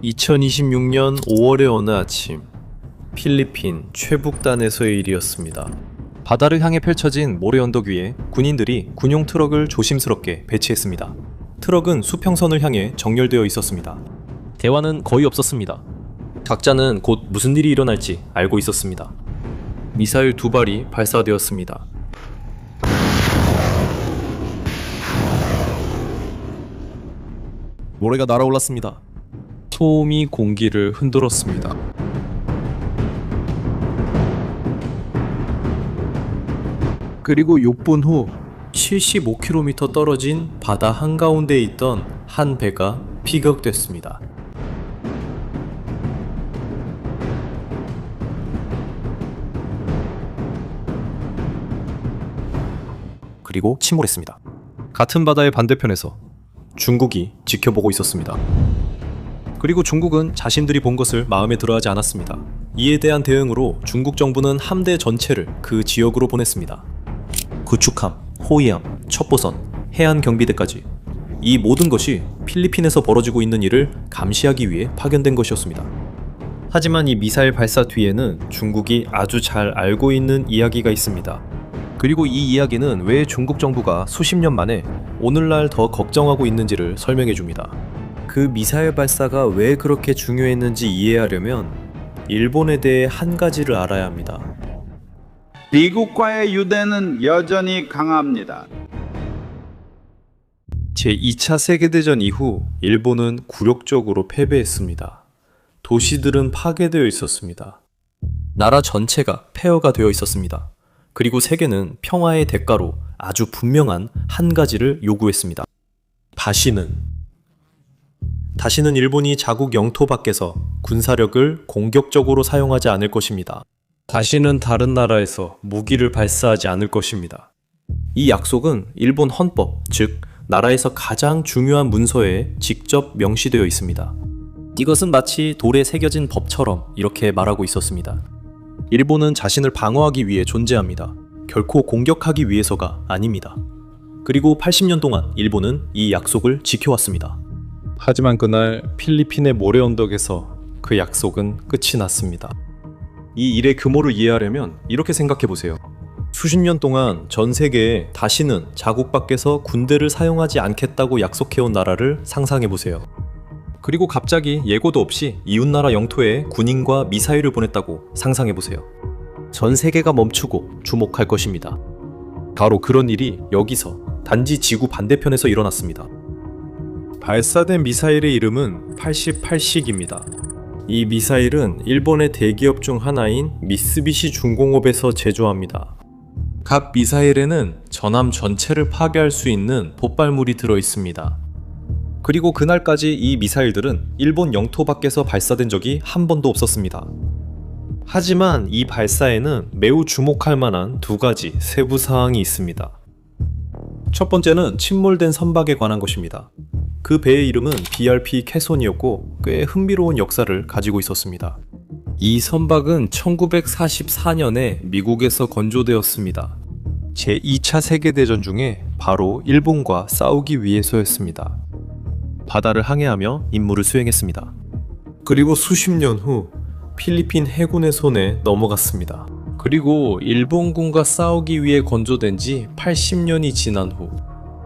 2026년 5월의 어느 아침, 필리핀 최북단에서의 일이었습니다. 바다를 향해 펼쳐진 모래 언덕 위에 군인들이 군용 트럭을 조심스럽게 배치했습니다. 트럭은 수평선을 향해 정렬되어 있었습니다. 대화는 거의 없었습니다. 각자는 곧 무슨 일이 일어날지 알고 있었습니다. 미사일 2발이 발사되었습니다. 모래가 날아올랐습니다. 소음이 공기를 흔들었습니다. 그리고 6분 후 75km 떨어진 바다 한가운데에 있던 한 배가 피격됐습니다. 그리고 침몰했습니다. 같은 바다의 반대편에서 중국이 지켜보고 있었습니다. 그리고 중국은 자신들이 본 것을 마음에 들어하지 않았습니다. 이에 대한 대응으로 중국 정부는 함대 전체를 그 지역으로 보냈습니다. 구축함, 호위함, 첩보선, 해안 경비대까지 이 모든 것이 필리핀에서 벌어지고 있는 일을 감시하기 위해 파견된 것이었습니다. 하지만 이 미사일 발사 뒤에는 중국이 아주 잘 알고 있는 이야기가 있습니다. 그리고 이 이야기는 왜 중국 정부가 수십 년 만에 오늘날 더 걱정하고 있는지를 설명해 줍니다. 그 미사일 발사가 왜 그렇게 중요했는지 이해하려면 일본에 대해 한 가지를 알아야 합니다. 미국과의 유대는 여전히 강합니다. 제2차 세계대전 이후 일본은 굴욕적으로 패배했습니다. 도시들은 파괴되어 있었습니다. 나라 전체가 폐허가 되어 있었습니다. 그리고 세계는 평화의 대가로 아주 분명한 한 가지를 요구했습니다. 다시는 일본이 자국 영토 밖에서 군사력을 공격적으로 사용하지 않을 것입니다. 다시는 다른 나라에서 무기를 발사하지 않을 것입니다. 이 약속은 일본 헌법, 즉 나라에서 가장 중요한 문서에 직접 명시되어 있습니다. 이것은 마치 돌에 새겨진 법처럼 이렇게 말하고 있었습니다. 일본은 자신을 방어하기 위해 존재합니다. 결코 공격하기 위해서가 아닙니다. 그리고 80년 동안 일본은 이 약속을 지켜왔습니다. 하지만 그날 필리핀의 모래 언덕에서 그 약속은 끝이 났습니다. 이 일의 규모를 이해하려면 이렇게 생각해 보세요. 수십 년 동안 전 세계에 다시는 자국 밖에서 군대를 사용하지 않겠다고 약속해온 나라를 상상해 보세요. 그리고 갑자기 예고도 없이 이웃나라 영토에 군인과 미사일을 보냈다고 상상해 보세요. 전 세계가 멈추고 주목할 것입니다. 바로 그런 일이 여기서 단지 지구 반대편에서 일어났습니다. 발사된 미사일의 이름은 88식입니다. 이 미사일은 일본의 대기업 중 하나인 미쓰비시 중공업에서 제조합니다. 각 미사일에는 전함 전체를 파괴할 수 있는 폭발물이 들어 있습니다. 그리고 그날까지 이 미사일들은 일본 영토 밖에서 발사된 적이 한 번도 없었습니다. 하지만 이 발사에는 매우 주목할 만한 두 가지 세부 사항이 있습니다. 첫 번째는 침몰된 선박에 관한 것입니다. 그 배의 이름은 BRP 캐손이었고 꽤 흥미로운 역사를 가지고 있었습니다. 이 선박은 1944년에 미국에서 건조되었습니다. 제2차 세계대전 중에 바로 일본과 싸우기 위해서였습니다. 바다를 항해하며 임무를 수행했습니다. 그리고 수십 년 후 필리핀 해군의 손에 넘어갔습니다. 그리고 일본군과 싸우기 위해 건조된 지 80년이 지난 후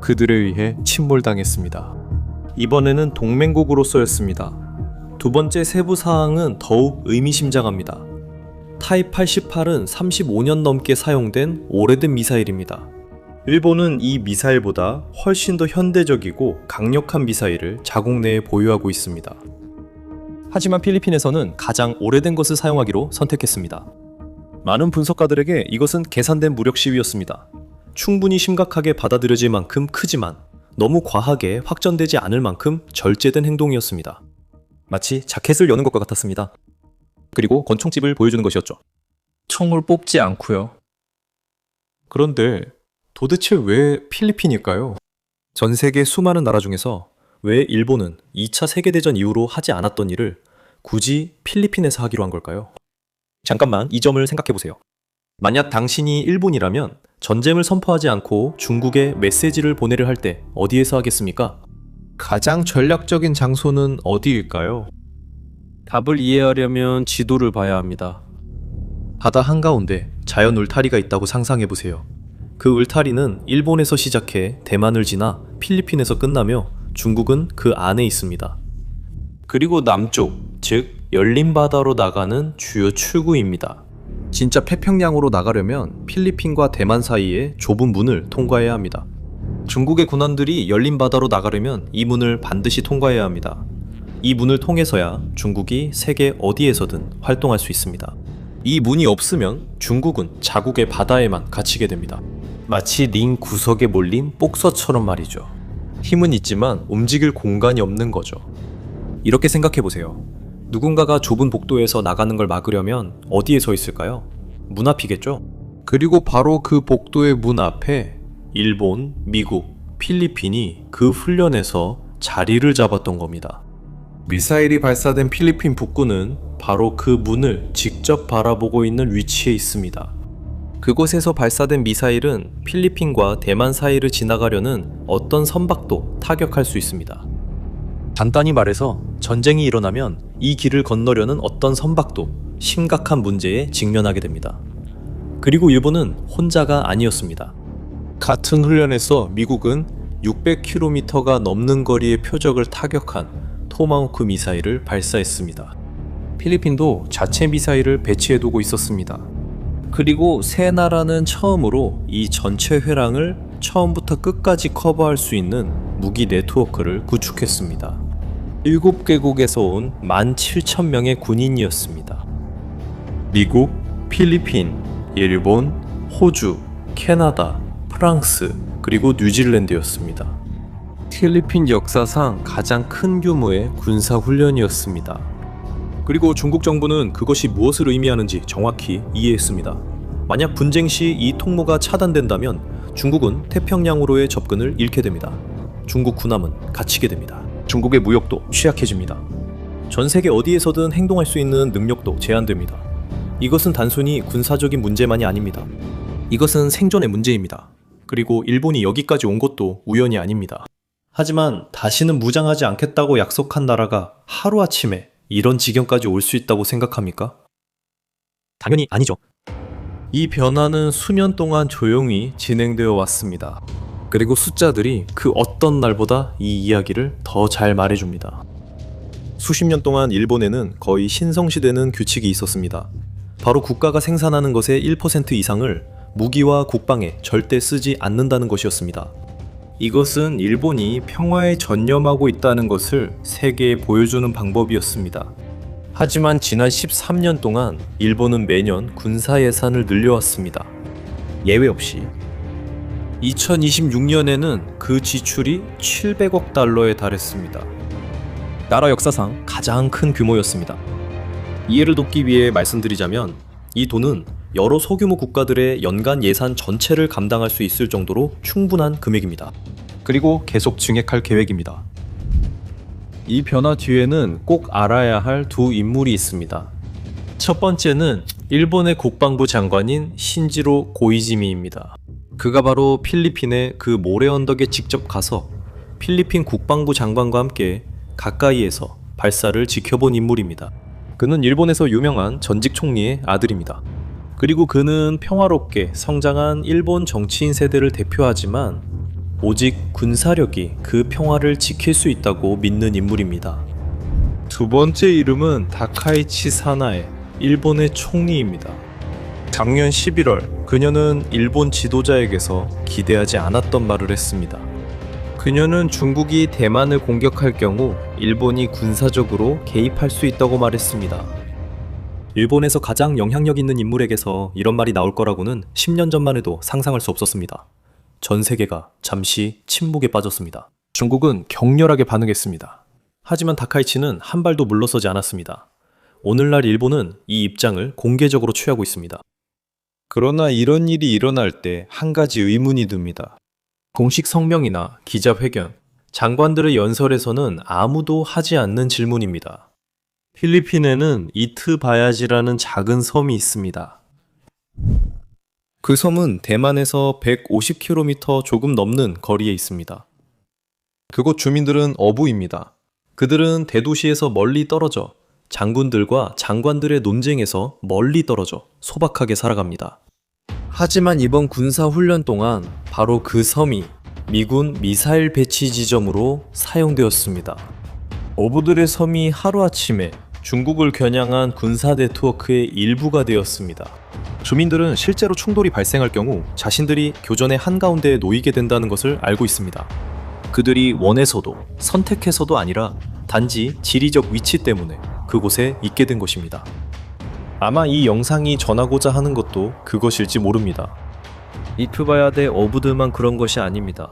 그들에 의해 침몰당했습니다. 이번에는 동맹국으로서였습니다. 두 번째 세부 사항은 더욱 의미심장합니다. 타입 88은 35년 넘게 사용된 오래된 미사일입니다. 일본은 이 미사일보다 훨씬 더 현대적이고 강력한 미사일을 자국 내에 보유하고 있습니다. 하지만 필리핀에서는 가장 오래된 것을 사용하기로 선택했습니다. 많은 분석가들에게 이것은 계산된 무력 시위였습니다. 충분히 심각하게 받아들여질 만큼 크지만 너무 과하게 확전되지 않을 만큼 절제된 행동이었습니다. 마치 자켓을 여는 것과 같았습니다. 그리고 권총집을 보여주는 것이었죠. 총을 뽑지 않고요. 그런데 도대체 왜 필리핀일까요? 전 세계 수많은 나라 중에서 왜 일본은 2차 세계대전 이후로 하지 않았던 일을 굳이 필리핀에서 하기로 한 걸까요? 잠깐만 이 점을 생각해보세요. 만약 당신이 일본이라면 전쟁을 선포하지 않고 중국에 메시지를 보내려 할 때 어디에서 하겠습니까? 가장 전략적인 장소는 어디일까요? 답을 이해하려면 지도를 봐야 합니다. 바다 한가운데 자연 울타리가 있다고 상상해보세요. 그 울타리는 일본에서 시작해 대만을 지나 필리핀에서 끝나며 중국은 그 안에 있습니다. 그리고 남쪽, 즉 열린 바다로 나가는 주요 출구입니다. 진짜 태평양으로 나가려면 필리핀과 대만 사이에 좁은 문을 통과해야 합니다. 중국의 군함들이 열린 바다로 나가려면 이 문을 반드시 통과해야 합니다. 이 문을 통해서야 중국이 세계 어디에서든 활동할 수 있습니다. 이 문이 없으면 중국은 자국의 바다에만 갇히게 됩니다. 마치 링 구석에 몰린 복서처럼 말이죠. 힘은 있지만 움직일 공간이 없는 거죠. 이렇게 생각해보세요. 누군가가 좁은 복도에서 나가는 걸 막으려면 어디에 서 있을까요? 문 앞이겠죠? 그리고 바로 그 복도의 문 앞에 일본, 미국, 필리핀이 그 훈련에서 자리를 잡았던 겁니다. 미사일이 발사된 필리핀 북군은 바로 그 문을 직접 바라보고 있는 위치에 있습니다. 그곳에서 발사된 미사일은 필리핀과 대만 사이를 지나가려는 어떤 선박도 타격할 수 있습니다. 간단히 말해서 전쟁이 일어나면 이 길을 건너려는 어떤 선박도 심각한 문제에 직면하게 됩니다. 그리고 일본은 혼자가 아니었습니다. 같은 훈련에서 미국은 600km가 넘는 거리의 표적을 타격한 토마호크 미사일을 발사했습니다. 필리핀도 자체 미사일을 배치해두고 있었습니다. 그리고 세 나라는 처음으로 이 전체 회랑을 처음부터 끝까지 커버할 수 있는 무기 네트워크를 구축했습니다. 7개국에서 온 17,000명의 군인이었습니다. 미국, 필리핀, 일본, 호주, 캐나다, 프랑스, 그리고 뉴질랜드였습니다. 필리핀 역사상 가장 큰 규모의 군사훈련이었습니다. 그리고 중국 정부는 그것이 무엇을 의미하는지 정확히 이해했습니다. 만약 분쟁 시 이 통로가 차단된다면 중국은 태평양으로의 접근을 잃게 됩니다. 중국 군함은 갇히게 됩니다. 중국의 무역도 취약해집니다. 전 세계 어디에서든 행동할 수 있는 능력도 제한됩니다. 이것은 단순히 군사적인 문제만이 아닙니다. 이것은 생존의 문제입니다. 그리고 일본이 여기까지 온 것도 우연이 아닙니다. 하지만 다시는 무장하지 않겠다고 약속한 나라가 하루아침에 이런 지경까지 올 수 있다고 생각합니까? 당연히 아니죠. 이 변화는 수년 동안 조용히 진행되어 왔습니다. 그리고 숫자들이 그 어떤 날보다 이 이야기를 더 잘 말해줍니다. 수십 년 동안 일본에는 거의 신성시되는 규칙이 있었습니다. 바로 국가가 생산하는 것의 1% 이상을 무기와 국방에 절대 쓰지 않는다는 것이었습니다. 이것은 일본이 평화에 전념하고 있다는 것을 세계에 보여주는 방법이었습니다. 하지만 지난 13년 동안 일본은 매년 군사 예산을 늘려왔습니다. 예외 없이. 2026년에는 그 지출이 700억 달러에 달했습니다. 나라 역사상 가장 큰 규모였습니다. 이해를 돕기 위해 말씀드리자면 이 돈은 여러 소규모 국가들의 연간 예산 전체를 감당할 수 있을 정도로 충분한 금액입니다. 그리고 계속 증액할 계획입니다. 이 변화 뒤에는 꼭 알아야 할 두 인물이 있습니다. 첫 번째는 일본의 국방부 장관인 신지로 고이즈미입니다. 그가 바로 필리핀의 그 모래 언덕에 직접 가서 필리핀 국방부 장관과 함께 가까이에서 발사를 지켜본 인물입니다. 그는 일본에서 유명한 전직 총리의 아들입니다. 그리고 그는 평화롭게 성장한 일본 정치인 세대를 대표하지만 오직 군사력이 그 평화를 지킬 수 있다고 믿는 인물입니다. 두 번째 이름은 다카이치 사나에, 일본의 총리입니다. 작년 11월 그녀는 일본 지도자에게서 기대하지 않았던 말을 했습니다. 그녀는 중국이 대만을 공격할 경우 일본이 군사적으로 개입할 수 있다고 말했습니다. 일본에서 가장 영향력 있는 인물에게서 이런 말이 나올 거라고는 10년 전만 해도 상상할 수 없었습니다. 전 세계가 잠시 침묵에 빠졌습니다. 중국은 격렬하게 반응했습니다. 하지만 다카이치는 한 발도 물러서지 않았습니다. 오늘날 일본은 이 입장을 공개적으로 취하고 있습니다. 그러나 이런 일이 일어날 때 한 가지 의문이 듭니다. 공식 성명이나 기자회견, 장관들의 연설에서는 아무도 하지 않는 질문입니다. 필리핀에는 이트바야지라는 작은 섬이 있습니다. 그 섬은 대만에서 150km 조금 넘는 거리에 있습니다. 그곳 주민들은 어부입니다. 그들은 대도시에서 멀리 떨어져 장군들과 장관들의 논쟁에서 멀리 떨어져 소박하게 살아갑니다. 하지만 이번 군사훈련 동안 바로 그 섬이 미군 미사일 배치 지점으로 사용되었습니다. 어부들의 섬이 하루아침에 중국을 겨냥한 군사 네트워크의 일부가 되었습니다. 주민들은 실제로 충돌이 발생할 경우 자신들이 교전의 한가운데에 놓이게 된다는 것을 알고 있습니다. 그들이 원해서도 선택해서도 아니라 단지 지리적 위치 때문에 그곳에 있게 된 것입니다. 아마 이 영상이 전하고자 하는 것도 그것일지 모릅니다. 이프바야대 어부들만 그런 것이 아닙니다.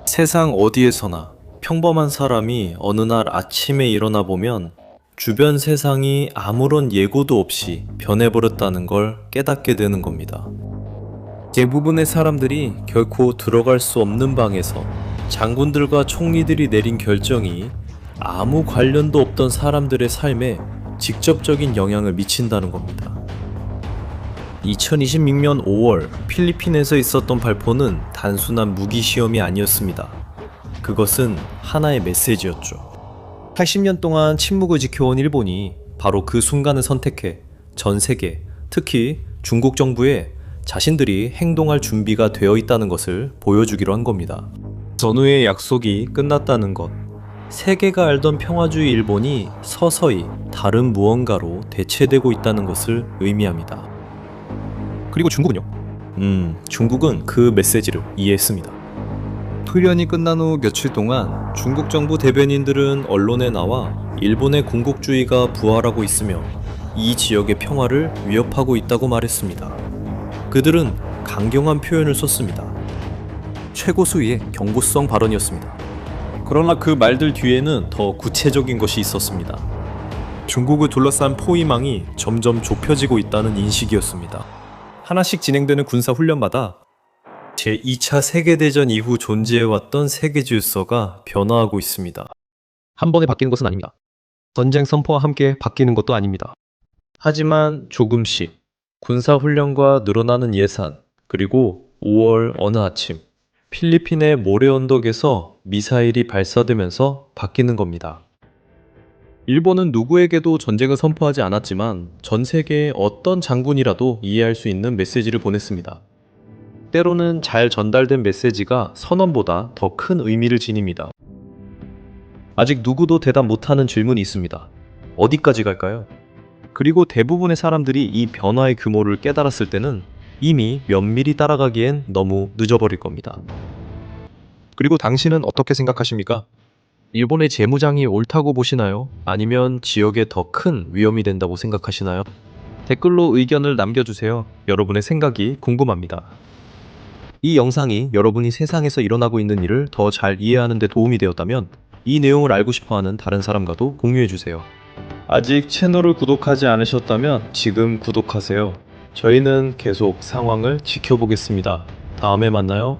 세상 어디에서나 평범한 사람이 어느 날 아침에 일어나 보면 주변 세상이 아무런 예고도 없이 변해버렸다는 걸 깨닫게 되는 겁니다. 대부분의 사람들이 결코 들어갈 수 없는 방에서 장군들과 총리들이 내린 결정이 아무 관련도 없던 사람들의 삶에 직접적인 영향을 미친다는 겁니다. 2026년 5월 필리핀에서 있었던 발포는 단순한 무기 시험이 아니었습니다. 그것은 하나의 메시지였죠. 80년 동안 침묵을 지켜온 일본이 바로 그 순간을 선택해 전 세계, 특히 중국 정부에 자신들이 행동할 준비가 되어 있다는 것을 보여주기로 한 겁니다. 전후의 약속이 끝났다는 것. 세계가 알던 평화주의 일본이 서서히 다른 무언가로 대체되고 있다는 것을 의미합니다. 그리고 중국은요? 중국은 그 메시지를 이해했습니다. 훈련이 끝난 후 며칠 동안 중국 정부 대변인들은 언론에 나와 일본의 군국주의가 부활하고 있으며 이 지역의 평화를 위협하고 있다고 말했습니다. 그들은 강경한 표현을 썼습니다. 최고 수위의 경고성 발언이었습니다. 그러나 그 말들 뒤에는 더 구체적인 것이 있었습니다. 중국을 둘러싼 포위망이 점점 좁혀지고 있다는 인식이었습니다. 하나씩 진행되는 군사훈련마다 제2차 세계대전 이후 존재해왔던 세계 질서가 변화하고 있습니다. 한 번에 바뀌는 것은 아닙니다. 전쟁 선포와 함께 바뀌는 것도 아닙니다. 하지만 조금씩 군사훈련과 늘어나는 예산, 그리고 5월 어느 아침 필리핀의 모래 언덕에서 미사일이 발사되면서 바뀌는 겁니다. 일본은 누구에게도 전쟁을 선포하지 않았지만 전 세계의 어떤 장군이라도 이해할 수 있는 메시지를 보냈습니다. 때로는 잘 전달된 메시지가 선언보다 더 큰 의미를 지닙니다. 아직 누구도 대답 못하는 질문이 있습니다. 어디까지 갈까요? 그리고 대부분의 사람들이 이 변화의 규모를 깨달았을 때는 이미 면밀히 따라가기엔 너무 늦어버릴 겁니다. 그리고 당신은 어떻게 생각하십니까? 일본의 재무장이 옳다고 보시나요? 아니면 지역에 더 큰 위험이 된다고 생각하시나요? 댓글로 의견을 남겨주세요. 여러분의 생각이 궁금합니다. 이 영상이 여러분이 세상에서 일어나고 있는 일을 더 잘 이해하는 데 도움이 되었다면 이 내용을 알고 싶어하는 다른 사람과도 공유해주세요. 아직 채널을 구독하지 않으셨다면 지금 구독하세요. 저희는 계속 상황을 지켜보겠습니다. 다음에 만나요.